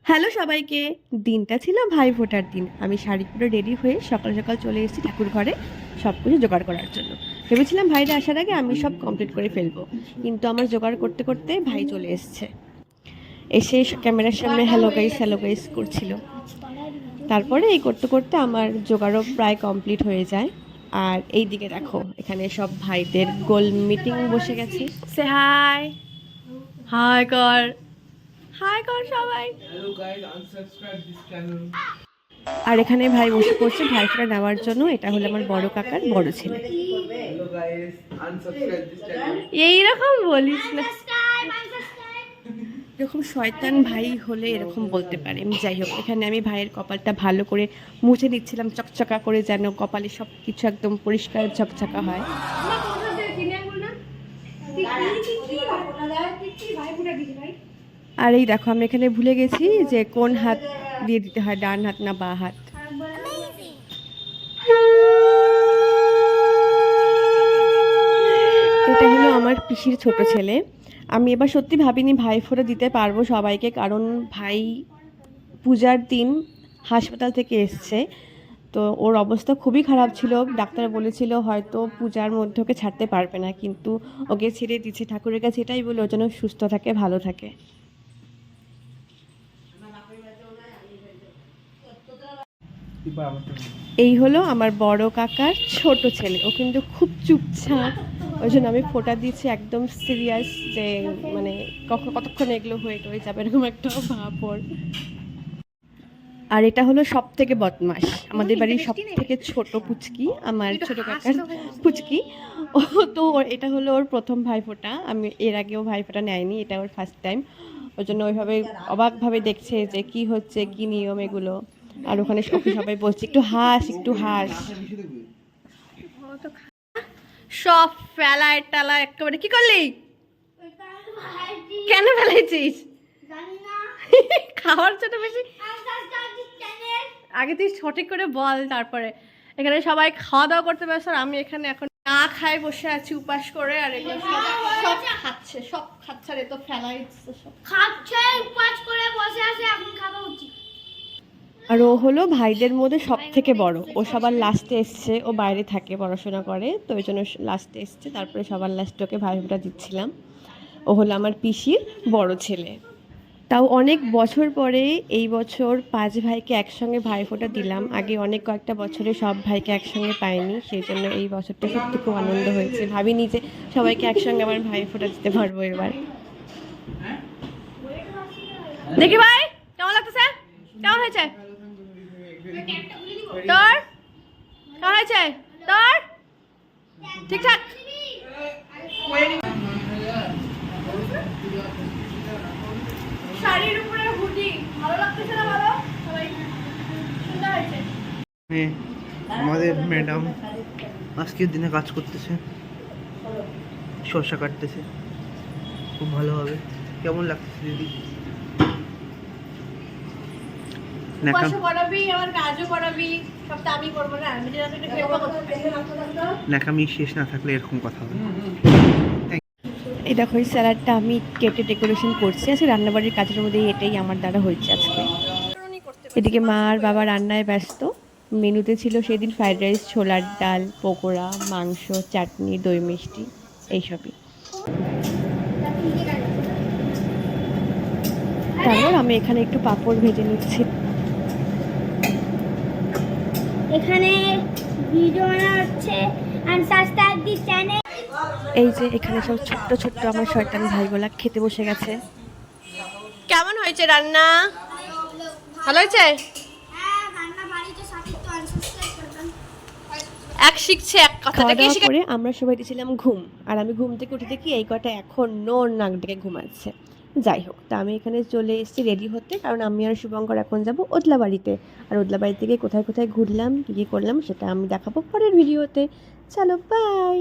Hello সবাইকে। দিনটা ছিল ভাইফোঁটার দিন। আমি শাড়ি পরে রেডি হয়ে সকাল সকাল চলে এসেছি ঠাকুর ঘরে সব কিছু জোগাড় করার জন্য। ভেবেছিলাম ভাইরা আসার আগে আমি সব কমপ্লিট করে ফেলবো, কিন্তু আমার জোগাড় করতে করতে ভাই চলে এসছে। এসে ক্যামেরার সামনে হ্যালো গাইস করছিল। তারপরে এই করতে করতে আমার জোগাড়ও প্রায় কমপ্লিট হয়ে যায়। আর এই দিকে দেখো, এখানে সব ভাইদের গোল মিটিং বসে গেছে। সে হাই হাই কর, হাই কর সবাই। আর এখানে ভাই বসে পড়ছে ভাইফোঁটা নেওয়ার জন্য। এটা হলো আমার বড় কাকার বড় ছেলে। এইরকম বলিস না, এরকম শয়তান ভাই হলে এরকম বলতে পারে। যাই হোক, এখানে আমি ভাইয়ের কপালটা ভালো করে মুছে দিচ্ছিলাম চকচকা করে, যেন কপালে সব কিছু একদম পরিষ্কার ঝকঝকা হয়। আর এই দেখো, আমি এখানে ভুলে গেছি যে কোন হাত দিয়ে দিতে হয়, ডান হাত না বাঁ হাত। এটা হলো আমার পিসির ছোট ছেলে। আমি এবার সত্যি ভাবিনি ভাইফোঁটা দিতে পারবো সবাইকে, কারণ ভাই পূজার দিন হাসপাতাল থেকে এসছে। তো ওর অবস্থা খুবই খারাপ ছিল। ডাক্তার বলেছিল হয়তো পূজার মধ্যে ওকে ছাড়তে পারবে না, কিন্তু ওকে ছেড়ে দিচ্ছে। ঠাকুরের কাছে এটাই বলে ও যেন সুস্থ থাকে, ভালো থাকে। এই হলো আমার বড় কাকার ছোট ছেলে। ও কিন্তু খুব চুপচাপ, ওই জন্য আমি ফোঁটা দিচ্ছি একদম সিরিয়াস, যে মানে কতক্ষণ এগুলো হয়ে যাবে এরকম একটা ভাব ওর। আর এটা হলো সব থেকে বদমাস, আমাদের বাড়ির সব থেকে ছোট পুচকি, আমার ছোট কাকার পুচকি। ও তো এটা হলো ওর প্রথম ভাইফোঁটা। আমি এর আগেও ভাইফোঁটা নেয়নি, এটা ওর ফার্স্ট টাইম। ওই জন্য ওইভাবে অবাকভাবে দেখছে যে কি হচ্ছে, কি নিয়ম এগুলো। আর ওখানে সবাই বলছে একটু হাস, একটু হাস। সব ফেলায় টালায় একেবারে। কি করলি? কেন ফেলাইছিস? খাওয়ার জন্য বেশি। আগে তুই সঠিক করে বল, তারপরে। এখানে সবাই খাওয়া দাওয়া করতে ব্যস্ত, আর আমি এখানে এখন না খাই বসে আছি উপাস করে। আর এগুলো সব খাচ্ছে, সব খাচ্ছে। আর এ তো ফেলাই সব খাচ্ছে, উপাস করে বসে আছে, এখন খাওয়া উচিত। আর ও হলো ভাইদের মধ্যে সব থেকে বড়। ও সবার লাস্টে এসছে, ও বাইরে থাকে, পড়াশোনা করে, তো ওই জন্য লাস্টে এসছে। তারপরে সবার লাস্টে ওকে ভাইফোঁটা দিচ্ছিলাম। ও হলো আমার পিসির বড় ছেলে। তাও অনেক বছর পরে এই বছর 5 ভাইকে একসঙ্গে ভাইফোঁটা দিলাম। আগে অনেক কয়েকটা বছরে সব ভাইকে একসঙ্গে পাইনি, সেই জন্য এই বছরটা সত্যি খুব আনন্দ হয়েছে। ভাবিনি যে সবাইকে একসঙ্গে আমার ভাইফোঁটা দিতে পারবো এবার। দেখি ভাই কেমন লাগতেছে, কেমন হয়েছে তোর? কেমন হয়েছে তোর? ঠিকঠাক? শাড়ির উপরে হুডি ভালো লাগতেছে না? ভালো, সবাই সুন্দর হয়েছে। আমাদের ম্যাডাম আজকের দিনে কাজ করতেছে, শসা কাটতেছে, খুব ভালো হবে। কেমন লাগতেছে দিদি? ন্যাকামি শেষ না থাকলে এরকম কথা হবে। এই দেখো, এই স্যালাডটা আমি কেটে ডেকোরেশন করছি। আজকে রান্নাবাড়ির কাজের মধ্যে এটাই আমার দ্বারা হয়েছে আজকে। এদিকে মা আর বাবা রান্নায় ব্যস্ত। মেনুতে ছিল সেদিন ফ্রাইড রাইস, ছোলার ডাল, পকোড়া, মাংস, চাটনি, দই মিষ্টি, এইসবই। তারপর আমি এখানে একটু পাঁপড় ভেজে নিচ্ছি। এখানে ভিডিও বানা হচ্ছে, আর সাবস্ক্রাইব দি চ্যানেল। এই যে এখানে সব ছোট্ট ছোট্ট আমার শয়তান ভাইগুলা খেতে বসে গেছে। কেমন হয়েছে রান্না? ভালো হয়েছে? হ্যাঁ, রান্না বাড়িতে সঠিক তো আনসাবস্ক্রাইব করবেন। এক শিখছে এক কথাটা কি শিখে। করে আমরা সবাই দিয়েছিলাম ঘুম, আর আমি ঘুম থেকে উঠে দেখি এই কটা এখন নোর নাক ডেকে ঘুমাচ্ছে। যাই হোক, তা আমি এখানে চলে এসেছি রেডি হতে, কারণ আমি আর শুভঙ্কর এখন যাব ওদলা বাড়িতে। আর ওদলা বাড়ি থেকে কোথায় কোথায় ঘুরলাম, কী কী করলাম সেটা আমি দেখাবো পরের ভিডিওতে। চলো বাই।